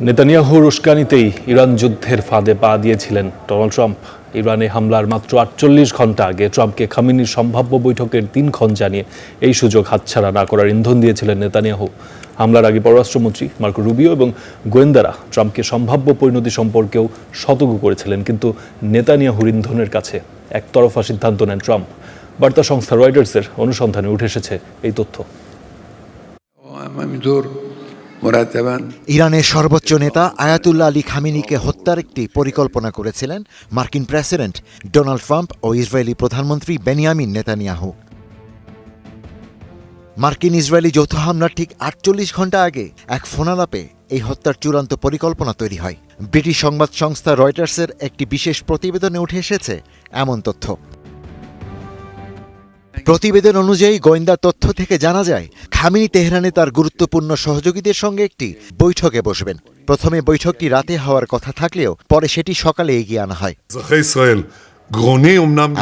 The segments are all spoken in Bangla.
নেতানিয়াহুর উস্কানিতেই ইরান যুদ্ধের ফাঁদে পা দিয়েছিলেন ডোনাল্ড ট্রাম্প। ইরানে হামলার মাত্র ৪৮ ঘন্টা আগে ট্রাম্পকে খামেনির সম্ভাব্য বৈঠকের দিনক্ষণ জানিয়ে এই সুযোগ হাতছাড়া না করার ইন্ধন দিয়েছিলেন নেতানিয়াহু। হামলার আগে পররাষ্ট্রমন্ত্রী মার্কো রুবিও এবং গোয়েন্দারা ট্রাম্পকে সম্ভাব্য পরিণতি সম্পর্কেও সতর্ক করেছিলেন, কিন্তু নেতানিয়াহুর ইন্ধনের কাছে একতরফা সিদ্ধান্ত নেন ট্রাম্প। বার্তা সংস্থা রয়টার্সের অনুসন্ধানে উঠে এসেছে এই তথ্য। ইরানের সর্বোচ্চ নেতা আয়াতুল্লাহ আলী খামেনিকে হত্যার একটি পরিকল্পনা করেছিলেন মার্কিন প্রেসিডেন্ট ডোনাল্ড ট্রাম্প ও ইসরায়েলি প্রধানমন্ত্রী বেনিয়ামিন নেতানিয়াহু। মার্কিন ইসরায়েলি যৌথ হামলার ঠিক ৪৮ ঘণ্টা আগে এক ফোনালাপে এই হত্যার চূড়ান্ত পরিকল্পনা তৈরি হয়। ব্রিটিশ সংবাদ সংস্থা রয়টার্সের একটি বিশেষ প্রতিবেদনে উঠে এসেছে এমন তথ্য। প্রতিবেদন অনুযায়ী গোয়েন্দা তথ্য থেকে জানা যায়, খামেনি তেহরানে তার গুরুত্বপূর্ণ সহযোগীদের সঙ্গে একটি বৈঠকে বসবেন। প্রথমে বৈঠকটি রাতে হওয়ার কথা থাকলেও পরে সেটি সকালে এগিয়ে আনা হয়।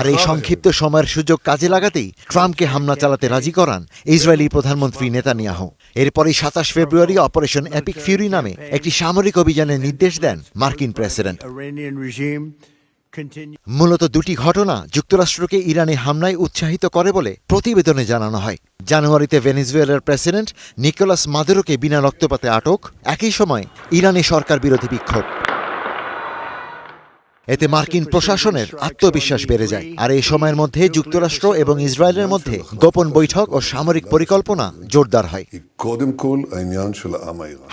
আর এই সংক্ষিপ্ত সময়ের সুযোগ কাজে লাগাতেই ট্রাম্পকে হামলা চালাতে রাজি করান ইসরায়েলি প্রধানমন্ত্রী নেতানিয়াহু। এরপরই ২৭ ফেব্রুয়ারি অপারেশন এপিক ফিউরি নামে একটি সামরিক অভিযানের নির্দেশ দেন মার্কিন প্রেসিডেন্ট। মূলত দুটি ঘটনা যুক্তরাষ্ট্রকে ইরানে হামলায় উৎসাহিত করে বলে প্রতিবেদনে জানানো হয়। জানুয়ারিতে ভেনেজুয়েলার প্রেসিডেন্ট নিকোলাস মাদুরোকে বিনা রক্তপাতে আটক, একই সময় ইরানে সরকার বিরোধী বিক্ষোভ। এতে মার্কিন প্রশাসনের আত্মবিশ্বাস বেড়ে যায়। আর এই সময়ের মধ্যে যুক্তরাষ্ট্র এবং ইসরায়েলের মধ্যে গোপন বৈঠক ও সামরিক পরিকল্পনা জোরদার হয়।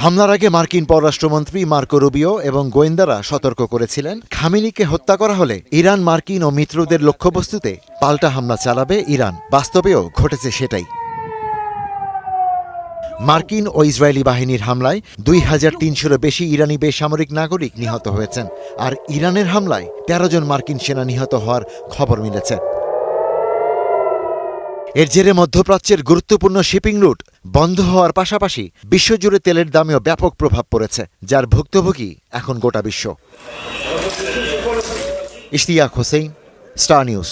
হামলার আগে মার্কিন পররাষ্ট্রমন্ত্রী মার্কো রুবিও এবং গোয়েন্দারা সতর্ক করেছিলেন, খামেনিকে হত্যা করা হলে ইরান মার্কিন ও মিত্রদের লক্ষ্যবস্তুতে পাল্টা হামলা চালাবে ইরান। বাস্তবেও ঘটেছে সেটাই। মার্কিন ও ইসরায়েলি বাহিনীর হামলায় ২৩০০-এরও বেশি ইরানি বেসামরিক নাগরিক নিহত হয়েছেন। আর ইরানের হামলায় ১৩ জন মার্কিন সেনা নিহত হওয়ার খবর মিলেছে। এর জেরে মধ্যপ্রাচ্যের গুরুত্বপূর্ণ শিপিং রুট বন্ধ হওয়ার পাশাপাশি বিশ্বজুড়ে তেলের দামেও ব্যাপক প্রভাব পড়েছে, যার ভুক্তভোগী এখন গোটা বিশ্ব। Ishtiaq Hossain, star news.